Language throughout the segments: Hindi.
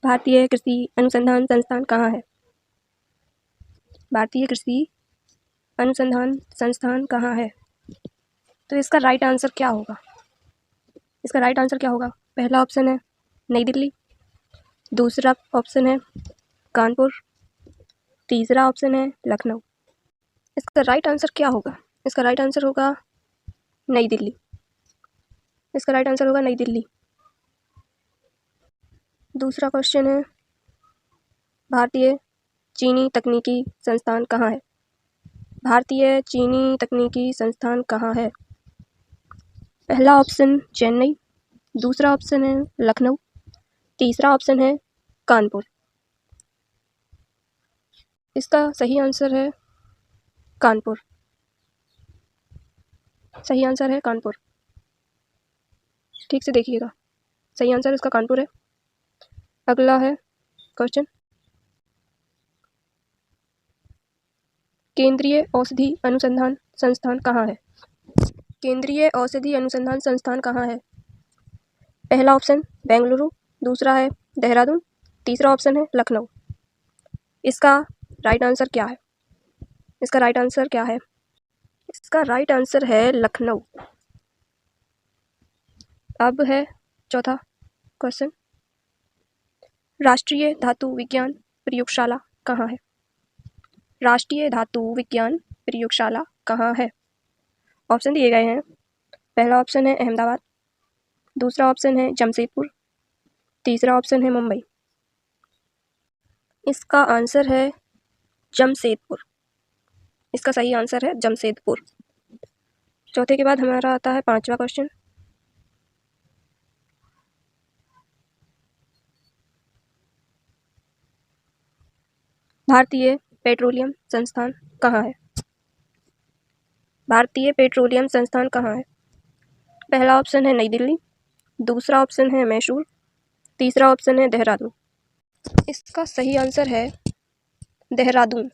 भारतीय कृषि अनुसंधान संस्थान कहाँ है? भारतीय कृषि अनुसंधान संस्थान कहाँ है? तो इसका राइट आंसर क्या होगा? इसका राइट आंसर क्या होगा? पहला ऑप्शन है नई दिल्ली, दूसरा ऑप्शन है कानपुर, तीसरा ऑप्शन है लखनऊ। इसका राइट आंसर क्या होगा? इसका राइट आंसर होगा नई दिल्ली। इसका राइट आंसर होगा नई दिल्ली। दूसरा क्वेश्चन है भारतीय चीनी तकनीकी संस्थान कहाँ है? भारतीय चीनी तकनीकी संस्थान कहाँ है? पहला ऑप्शन चेन्नई, दूसरा ऑप्शन है लखनऊ, तीसरा ऑप्शन है कानपुर। इसका सही आंसर है कानपुर। सही आंसर है कानपुर। ठीक से देखिएगा, सही आंसर इसका कानपुर है। अगला है क्वेश्चन, केंद्रीय औषधि अनुसंधान संस्थान कहाँ है? केंद्रीय औषधि अनुसंधान संस्थान कहाँ है? पहला ऑप्शन बेंगलुरु, दूसरा है देहरादून, तीसरा ऑप्शन है लखनऊ। इसका राइट आंसर क्या है? इसका राइट आंसर क्या है? इसका राइट आंसर है लखनऊ। अब है चौथा क्वेश्चन, राष्ट्रीय धातु विज्ञान प्रयोगशाला कहाँ है? राष्ट्रीय धातु विज्ञान प्रयोगशाला कहाँ है? ऑप्शन दिए गए हैं। पहला ऑप्शन है अहमदाबाद, दूसरा ऑप्शन है जमशेदपुर, तीसरा ऑप्शन है मुंबई। इसका आंसर है जमशेदपुर। इसका सही आंसर है जमशेदपुर। चौथे के बाद हमारा आता है पांचवा क्वेश्चन, भारतीय पेट्रोलियम संस्थान कहाँ है? भारतीय पेट्रोलियम संस्थान कहाँ है? पहला ऑप्शन है नई दिल्ली, दूसरा ऑप्शन है मैसूर, तीसरा ऑप्शन है देहरादून। इसका सही आंसर है देहरादून।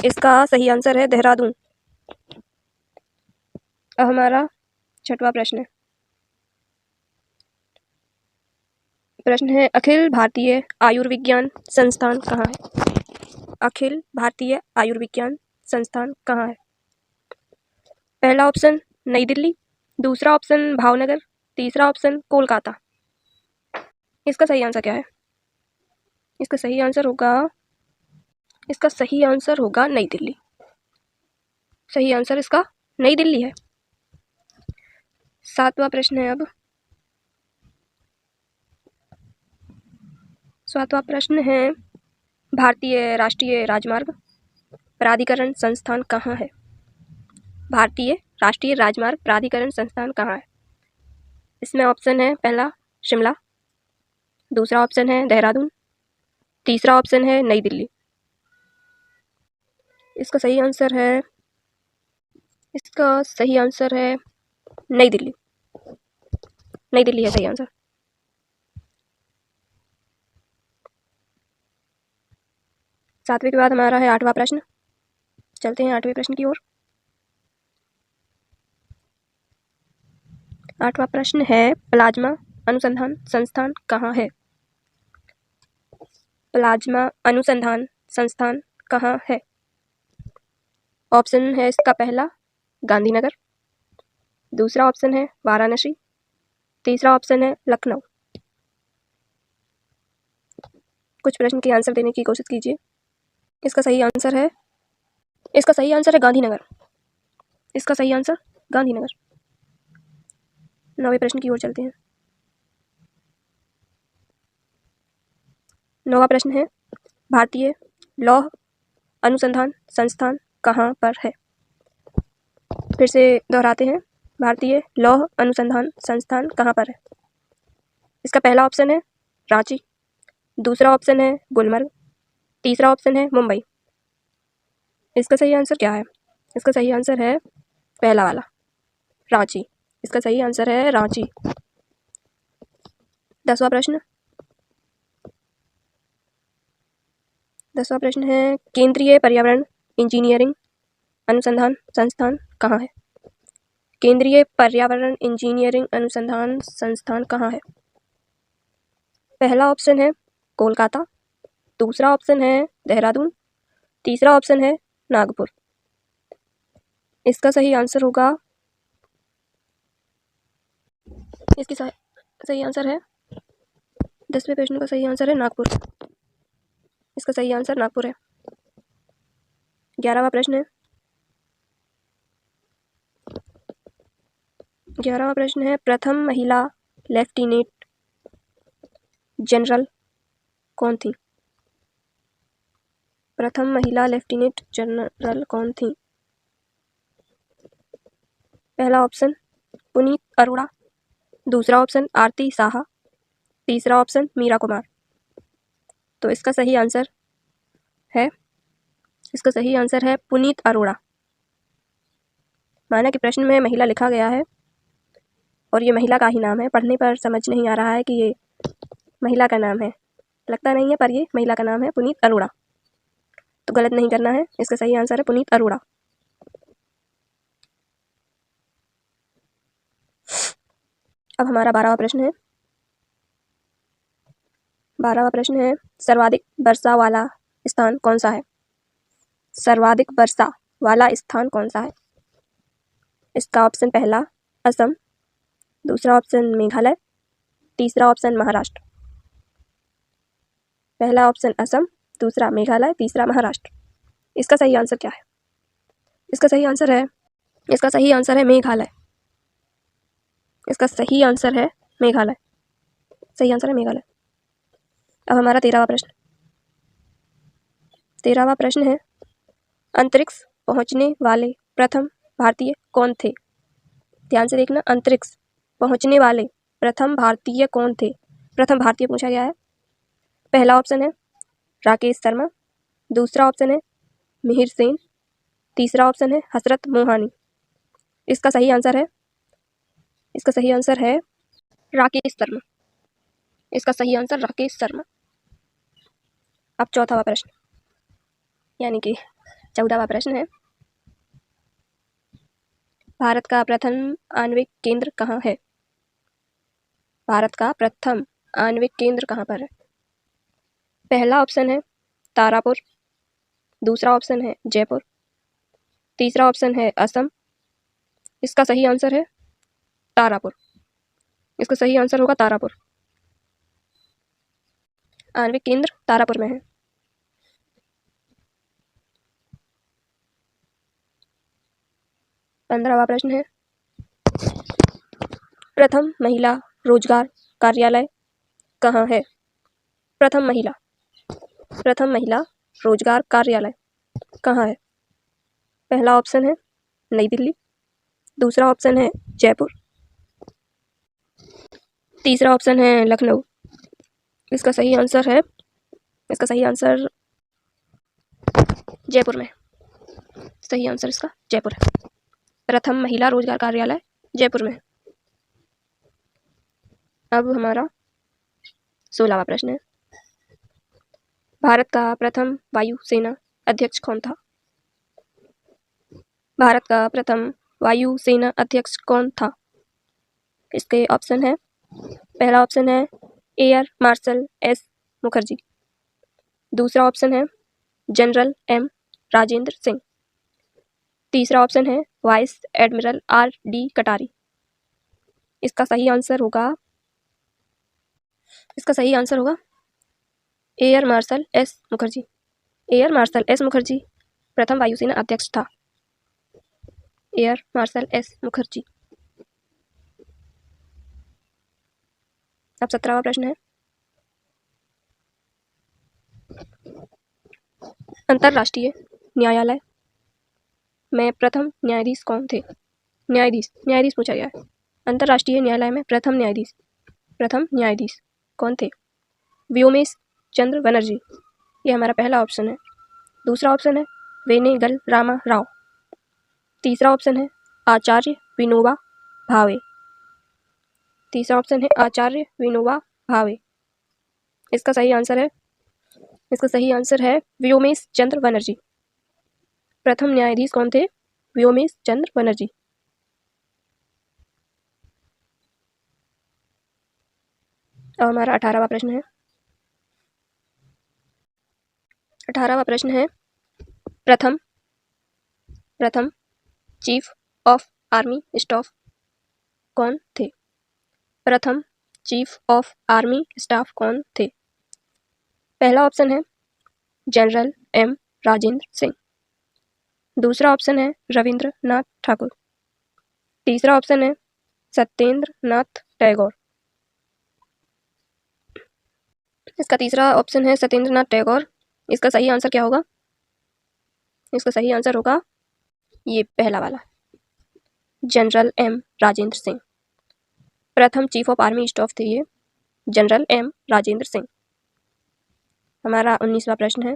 इसका सही आंसर है देहरादून। अब हमारा छठवां प्रश्न है। प्रश्न है अखिल भारतीय आयुर्विज्ञान संस्थान कहाँ है? अखिल भारतीय आयुर्विज्ञान संस्थान कहाँ है? पहला ऑप्शन नई दिल्ली, दूसरा ऑप्शन भावनगर, तीसरा ऑप्शन कोलकाता। इसका सही आंसर क्या है? इसका सही आंसर होगा नई दिल्ली। सही आंसर इसका नई दिल्ली है। सातवां प्रश्न है अब। सातवां प्रश्न है भारतीय राष्ट्रीय राजमार्ग प्राधिकरण संस्थान कहाँ है? भारतीय राष्ट्रीय राजमार्ग प्राधिकरण संस्थान कहाँ है? इसमें ऑप्शन है पहला शिमला, दूसरा ऑप्शन है देहरादून, तीसरा ऑप्शन है नई दिल्ली। इसका सही आंसर है नई दिल्ली। नई दिल्ली है सही आंसर। सातवें के बाद हमारा है आठवां प्रश्न। चलते हैं आठवें प्रश्न की ओर। आठवां प्रश्न है प्लाज्मा अनुसंधान संस्थान कहाँ है? प्लाज्मा अनुसंधान संस्थान कहाँ है? ऑप्शन है इसका पहला गांधीनगर, दूसरा ऑप्शन है वाराणसी, तीसरा ऑप्शन है लखनऊ। कुछ प्रश्न के आंसर देने की कोशिश कीजिए। इसका सही आंसर है गांधीनगर। इसका सही आंसर गांधीनगर। नौवें प्रश्न की ओर चलते हैं। नौवां प्रश्न है भारतीय लौह अनुसंधान संस्थान कहाँ पर है? फिर से दोहराते हैं, भारतीय लौह अनुसंधान संस्थान कहाँ पर है? इसका पहला ऑप्शन है रांची, दूसरा ऑप्शन है गुलमर्ग, तीसरा ऑप्शन है मुंबई। इसका सही आंसर क्या है? इसका सही आंसर है पहला वाला रांची। इसका सही आंसर है रांची। 10वां प्रश्न। 10वां प्रश्न है केंद्रीय पर्यावरण इंजीनियरिंग अनुसंधान संस्थान कहाँ है? केंद्रीय पर्यावरण इंजीनियरिंग अनुसंधान संस्थान कहाँ है? पहला ऑप्शन है कोलकाता, दूसरा ऑप्शन है देहरादून, तीसरा ऑप्शन है नागपुर। इसका सही आंसर होगा, इसकी सही आंसर है 10वें प्रश्न का सही आंसर है नागपुर। इसका सही आंसर नागपुर है। 11वां प्रश्न है। 11वां प्रश्न है, प्रथम महिला लेफ्टिनेंट जनरल कौन थी? प्रथम महिला लेफ्टिनेंट जनरल कौन थी? पहला ऑप्शन पुनीत अरोड़ा, दूसरा ऑप्शन आरती साहा, तीसरा ऑप्शन मीरा कुमार। तो इसका सही आंसर है पुनीत अरोड़ा। माना कि प्रश्न में महिला लिखा गया है और ये महिला का ही नाम है, पढ़ने पर समझ नहीं आ रहा है कि ये महिला का नाम है, लगता नहीं है, पर ये महिला का नाम है पुनीत अरोड़ा। तो गलत नहीं करना है, इसका सही आंसर है पुनीत अरोड़ा। अब हमारा 12वां प्रश्न है। 12वां प्रश्न है, सर्वाधिक वर्षा वाला स्थान कौन सा है? सर्वाधिक वर्षा वाला स्थान कौन सा है? इसका ऑप्शन पहला असम, दूसरा ऑप्शन मेघालय, तीसरा ऑप्शन महाराष्ट्र। पहला ऑप्शन असम, दूसरा मेघालय, तीसरा महाराष्ट्र। इसका सही आंसर क्या है? इसका सही आंसर है मेघालय। इसका सही आंसर है मेघालय। सही आंसर है मेघालय। अब हमारा 13वां प्रश्न। 13वां प्रश्न है, अंतरिक्ष पहुंचने वाले प्रथम भारतीय कौन थे? ध्यान से देखना, अंतरिक्ष पहुंचने वाले प्रथम भारतीय कौन थे? प्रथम भारतीय पूछा गया है। पहला ऑप्शन है राकेश शर्मा, दूसरा ऑप्शन है मिहिर सेन, तीसरा ऑप्शन है हसरत मोहानी। इसका सही आंसर है राकेश शर्मा। इसका सही आंसर राकेश शर्मा। अब 14वां प्रश्न, यानी कि 14वां प्रश्न है, भारत का प्रथम आणविक केंद्र कहाँ है? भारत का प्रथम आणविक केंद्र कहाँ पर है? पहला ऑप्शन है तारापुर, दूसरा ऑप्शन है जयपुर, तीसरा ऑप्शन है असम। इसका सही आंसर है तारापुर। इसका सही आंसर होगा तारापुर। आणविक केंद्र तारापुर में है। 15वां प्रश्न है, प्रथम महिला रोजगार कार्यालय कहाँ है? प्रथम महिला रोजगार कार्यालय कहाँ है? पहला ऑप्शन है नई दिल्ली, दूसरा ऑप्शन है जयपुर, तीसरा ऑप्शन है लखनऊ। इसका सही आंसर जयपुर में। सही आंसर इसका जयपुर है। प्रथम महिला रोजगार कार्यालय जयपुर में। अब हमारा 16वां प्रश्न है, भारत का प्रथम वायुसेना अध्यक्ष कौन था? भारत का प्रथम वायुसेना अध्यक्ष कौन था? इसके ऑप्शन है, पहला ऑप्शन है एयर मार्शल एस मुखर्जी, दूसरा ऑप्शन है जनरल एम राजेंद्र सिंह, तीसरा ऑप्शन है वाइस एडमिरल आर डी कटारी। इसका सही आंसर होगा air marshal S Mukherjee. Air marshal S Mukherjee प्रथम वायुसेना अध्यक्ष था। Air marshal S Mukherjee. अब 17वां प्रश्न है, अंतर्राष्ट्रीय न्यायालय में प्रथम न्यायाधीश कौन थे? न्यायाधीश पूछा गया है। अंतर्राष्ट्रीय न्यायालय में प्रथम न्यायाधीश कौन थे? व्योमेश चंद्र बनर्जी, ये हमारा पहला ऑप्शन है। दूसरा ऑप्शन है वेनेगल रामा राव, तीसरा ऑप्शन है आचार्य विनोबा भावे, तीसरा ऑप्शन है आचार्य विनोबा भावे। इसका सही आंसर है व्योमेश चंद्र बनर्जी। प्रथम न्यायाधीश कौन थे? व्योमेश चंद्र बनर्जी। अब हमारा 18वां प्रश्न है, 18वां प्रश्न है, प्रथम चीफ ऑफ आर्मी स्टाफ कौन थे? प्रथम चीफ ऑफ आर्मी स्टाफ कौन थे? पहला ऑप्शन है जनरल एम राजेंद्र सिंह। दूसरा ऑप्शन है रविंद्र नाथ ठाकुर। तीसरा ऑप्शन है सत्येंद्र नाथ टैगोर। इसका तीसरा ऑप्शन है सत्येंद्र नाथ टैगोर। इसका सही आंसर क्या होगा? इसका सही आंसर होगा ये पहला वाला, जनरल एम राजेंद्र सिंह। प्रथम चीफ ऑफ आर्मी स्टाफ थे ये जनरल एम राजेंद्र सिंह। हमारा 19वां प्रश्न है,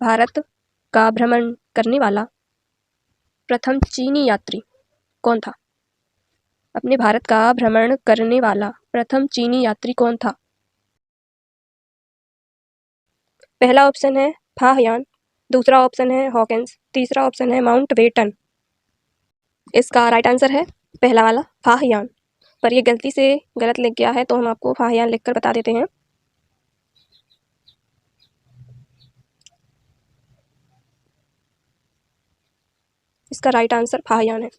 भारत का भ्रमण करने वाला प्रथम चीनी यात्री कौन था? अपने भारत का भ्रमण करने वाला प्रथम चीनी यात्री कौन था? पहला ऑप्शन है फाहियान, दूसरा ऑप्शन है हॉकिंस, तीसरा ऑप्शन है माउंटबेटन। इसका राइट आंसर है पहला वाला फाहियान, पर ये गलती से गलत लिख गया है तो हम आपको फाहियान लिखकर बता देते हैं। इसका राइट आंसर फाहियान है।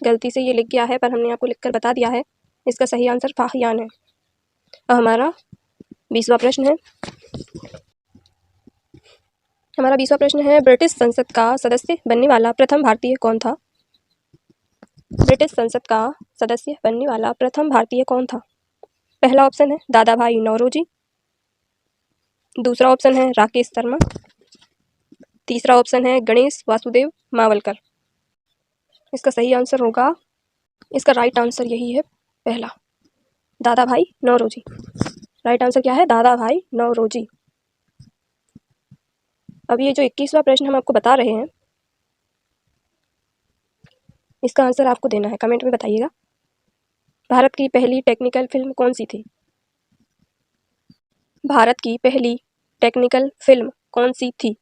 गलती से ये लिख गया है पर हमने आपको लिखकर बता दिया है, इसका सही आंसर फाहियान है। अब हमारा 20वां प्रश्न है, ब्रिटिश संसद का सदस्य बनने वाला प्रथम भारतीय कौन था? ब्रिटिश संसद का सदस्य बनने वाला प्रथम भारतीय कौन था? पहला ऑप्शन है दादा भाई नौरोजी। दूसरा ऑप्शन है राकेश शर्मा। तीसरा ऑप्शन है गणेश वासुदेव मावलकर। इसका सही आंसर होगा, इसका राइट आंसर यही है पहला, दादा भाई नौरोजी। राइट आंसर क्या है? दादा भाई नौरोजी। अब ये जो 21वां प्रश्न हम आपको बता रहे हैं, इसका आंसर आपको देना है, कमेंट में बताइएगा। भारत की पहली टेक्निकल फिल्म कौन सी थी? भारत की पहली टेक्निकल फिल्म कौन सी थी?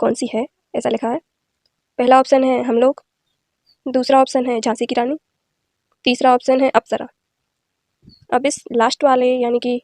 कौन सी है ऐसा लिखा है। पहला ऑप्शन है हम लोग, दूसरा ऑप्शन है झांसी की रानी, तीसरा ऑप्शन है अप्सरा। अब इस लास्ट वाले यानी कि